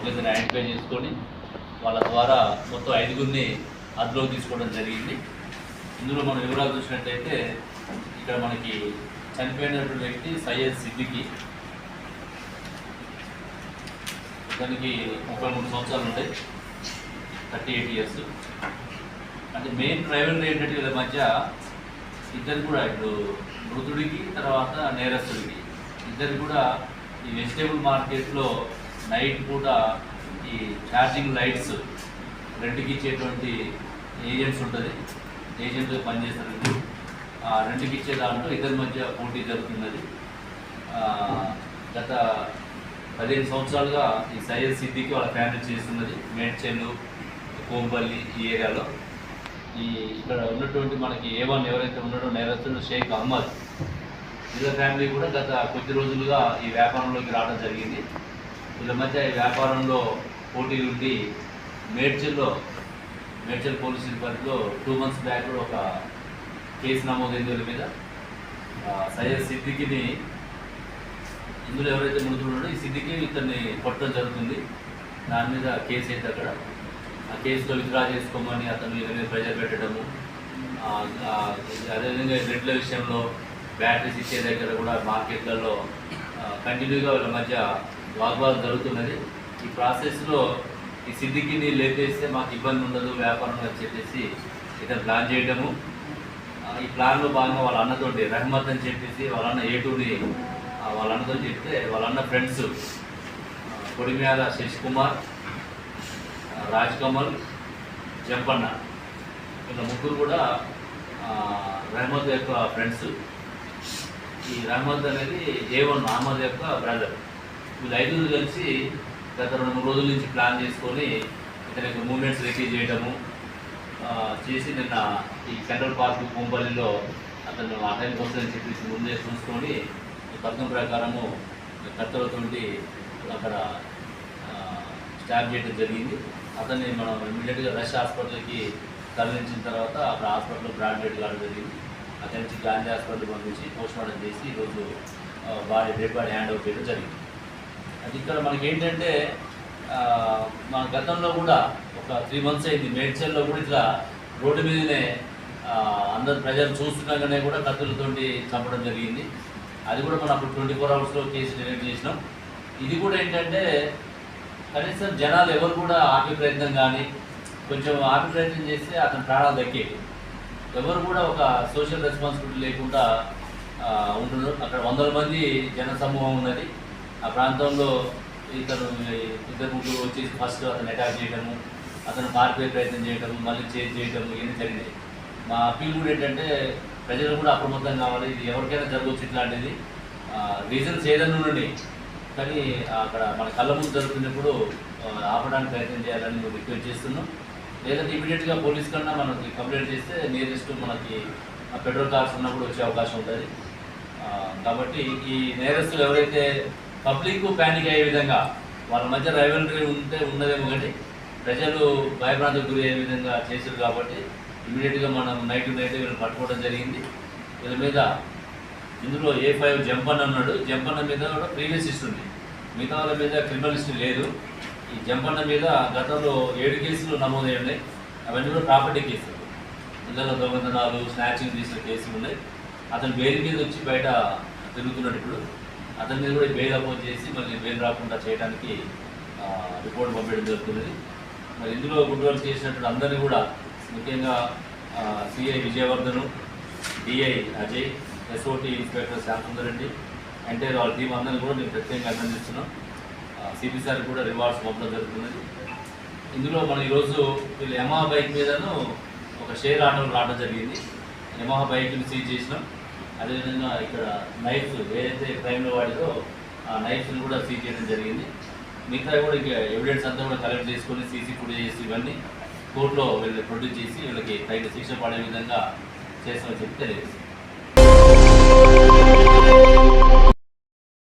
ఒకరిని ఐడెంటిఫై చేసుకొని వాళ్ళ ద్వారా మొత్తం 5గురిని అదుపులోకి తీసుకోవడం జరిగింది. ఇందులో మనం వివరాలు చూసినట్టయితే ఇక్కడ మనకి చనిపోయినటువంటి వ్యక్తి సయ్యద్ సిద్దికి, దానికి 33 సంవత్సరాలు ఉంటాయి, 38 ఇయర్స్. అంటే మెయిన్ ట్రైబల్ ఏంటంటే వీళ్ళ మధ్య ఇద్దరు కూడా ఇప్పుడు మృతుడికి తర్వాత నేరస్తుడికి ఇద్దరు కూడా ఈ వెజిటేబుల్ మార్కెట్లో నైట్ పూట ఈ ఛార్జింగ్ లైట్స్ రెంట్కి ఇచ్చేటువంటి ఏజెంట్స్ ఉంటుంది, ఏజెంట్గా పనిచేస్తారు. ఆ రెంట్కి ఇచ్చే దాంట్లో ఇద్దరి మధ్య పోటీ జరుగుతున్నది. గత 15 సంవత్సరాలుగా ఈ సయ్యద్ సిద్దికి వాళ్ళ ఫ్యామిలీ చేస్తున్నది మేడ్చెల్లు, కోంపల్లి ఈ ఏరియాలో. ఇక్కడ ఉన్నటువంటి మనకి A1 ఎవరైతే ఉన్నాడో నేరస్తుడు షేక్ అహ్మద్, వీళ్ళ ఫ్యామిలీ కూడా గత కొద్ది రోజులుగా ఈ వ్యాపారంలోకి రావడం జరిగింది. వీళ్ళ మధ్య ఈ వ్యాపారంలో పోటీలు ఉండి మేడ్చెల్ పోలీస్ పరిధిలో 2 months బ్యాక్ కూడా ఒక కేసు నమోదైంది వీళ్ళ మీద. సయ్యద్ సిద్దికిని ఇందులో ఎవరైతే మృతుడు ఈ సిద్దికి ఇతన్ని కొట్టడం జరుగుతుంది. దాని మీద కేసు అయితే అక్కడ ఆ కేసులో విత్డ్రా చేసుకోమని అతను వీళ్ళ మీద ప్రెజర్ పెట్టడము, అదేవిధంగా రెడ్ల విషయంలో బ్యాటరీస్ ఇచ్చే దగ్గర కూడా మార్కెట్లలో కంటిన్యూగా వీళ్ళ మధ్య వాగ్వాదం జరుగుతున్నది. ఈ ప్రాసెస్లో ఈ సిద్దికిని లేపేస్తే మాకు ఇబ్బంది ఉండదు వ్యాపారం అని చెప్పేసి ఇతను ప్లాన్ చేయడము. ఈ ప్లాన్లో భాగంగా వాళ్ళ అన్నతోటి రహమత్ అని చెప్పేసి వాళ్ళ అన్న A2ని వాళ్ళ అన్నతో చెప్తే వాళ్ళ అన్న ఫ్రెండ్స్ కొడిమ్యాల శశికుమార్, రాజ్ కమల్, జంపన్న వీళ్ళ ముగ్గురు కూడా రహమత్ యొక్క ఫ్రెండ్స్. ఈ రహమత్ అనేది A1 అహ్మద్ యొక్క బ్రదర్. వీళ్ళు 5 కలిసి గత 2-3 రోజుల నుంచి ప్లాన్ చేసుకొని ఇతనికి మూమెంట్స్ రిలీజ్ చేయడము చేసి నిన్న ఈ సెంట్రల్ పార్క్ కోంపల్లిలో అతను ఆ టైం వస్తుందని చెప్పేసి ముందే చూసుకొని ఈ పథకం ప్రకారము కత్తెలతోటి అక్కడ స్టాప్ చేయడం జరిగింది. అతన్ని మనం ఇమీడియట్గా రష్ హాస్పిటల్కి తరలించిన తర్వాత అక్కడ హాస్పిటల్లో బ్రాడ్డెడ్ కావడం జరిగింది. అక్కడి నుంచి గాంధీ హాస్పిటల్ పంపించి పోస్ట్మార్టం చేసి ఈరోజు డెడ్ బాడీ హ్యాండ్ ఓవర్ చేయడం జరిగింది. అది ఇక్కడ మనకి ఏంటంటే మన గతంలో కూడా ఒక 3 months అయింది మేడ్చెల్లో కూడా ఇట్లా రోడ్డు మీదనే అందరు ప్రజలు చూస్తున్నాగానే కూడా కత్తులతోటి చంపడం జరిగింది. అది కూడా మనం అప్పుడు 24 hours కేసు డిటెక్ట్ చేసినాం. ఇది కూడా ఏంటంటే కనీసం జనాలు ఎవరు కూడా ఆపే ప్రయత్నం కానీ కొంచెం ఆపే ప్రయత్నం చేస్తే అతని ప్రాణాలు దక్కేవి. ఎవరు కూడా ఒక సోషల్ రెస్పాన్సిబిలిటీ లేకుండా ఉంటున్నారు. అక్కడ 100 మంది జన సమూహం ఉన్నది. ఆ ప్రాంతంలో ఇతను 2-3 వచ్చేసి ఫస్ట్ అతను అటాక్ చేయడము, అతను పారిపోయే ప్రయత్నం చేయడము, మళ్ళీ చేంజ్ చేయడము ఇవన్నీ జరిగినాయి. మా అప్పీల్ కూడా ఏంటంటే ప్రజలు కూడా అప్రమత్తం కావాలి. ఇది ఎవరికైనా జరగవచ్చు ఇట్లాంటిది. రీజన్స్ ఏదైనా ఉండండి కానీ అక్కడ మన కళ్ళ ముందు జరుగుతున్నప్పుడు ఆపడానికి ప్రయత్నం చేయాలని మేము రిక్వెస్ట్ చేస్తున్నాం. లేదంటే ఇమీడియట్గా పోలీస్ కన్నా మనకి కంప్లైంట్ చేస్తే నియరెస్ట్ మనకి పెట్రోల్ కార్స్ ఉన్నప్పుడు వచ్చే అవకాశం ఉంటుంది. కాబట్టి ఈ నేరస్తులు ఎవరైతే పబ్లిక్ ప్యానిక్ అయ్యే విధంగా వాళ్ళ మధ్య రైవలరీ ఉన్నదేమో కానీ ప్రజలు భయభ్రాంతికి గురి అయ్యే విధంగా చేశారు. కాబట్టి ఇమీడియట్గా మనం నైట్ వీళ్ళని పట్టుకోవడం జరిగింది. వీళ్ళ మీద ఇందులో A5 జంపన్న ఉన్నాడు. జంపన్న మీద కూడా ప్రీవియస్ హిస్టరీ ఉంది. మిగతా వాళ్ళ మీద క్రిమినల్ హిస్టరీ లేదు. ఈ జంపన్న మీద గతంలో 7 కేసులు నమోదై ఉన్నాయి. అవన్నీ కూడా ప్రాపర్టీ కేసులు, ఇందులో దొంగతనాలు, స్నాచింగ్ చేసిన కేసులు ఉన్నాయి. అతను బెయిల్ మీద వచ్చి బయట తిరుగుతున్నాడు. ఇప్పుడు అతని మీద కూడా బెయిల్ అపోజ్ చేసి మళ్ళీ బెయిల్ రాకుండా చేయడానికి రిపోర్ట్ పంపించడం జరుగుతున్నది. మరి ఇందులో గుడ్ వర్క్ చేసినటువంటి అందరినీ కూడా ముఖ్యంగా CI విజయవర్ధను, DI Ajay, SOT inspector Shyamsundar Reddy, entire వాళ్ళ టీం అందరినీ కూడా మేము ప్రత్యేకంగా అభినందిస్తున్నాం. CP సార్ కూడా రివార్డ్స్ పంపడం జరుగుతున్నది. ఇందులో మనం ఈరోజు వీళ్ళు యమహా బైక్ మీదను ఒక షేర్ ఆటోలు రావడం జరిగింది. యమహా బైక్ని సీజ్ చేసినాం. అదేవిధంగా ఇక్కడ నైఫ్స్ ఏదైతే క్రైమ్లో వాడిదో ఆ నైఫ్స్ని కూడా సీజ్ చేయడం జరిగింది. మిగతా కూడా ఇంకా ఎవిడెన్స్ అంతా కూడా కలెక్ట్ చేసుకొని CC ఫుటేజెస్ ఇవన్నీ కోర్టులో వీళ్ళు ప్రొడ్యూస్ చేసి వీళ్ళకి తగిన శిక్ష పడే విధంగా చేస్తామని చెప్పి తెలియజేస్తుంది.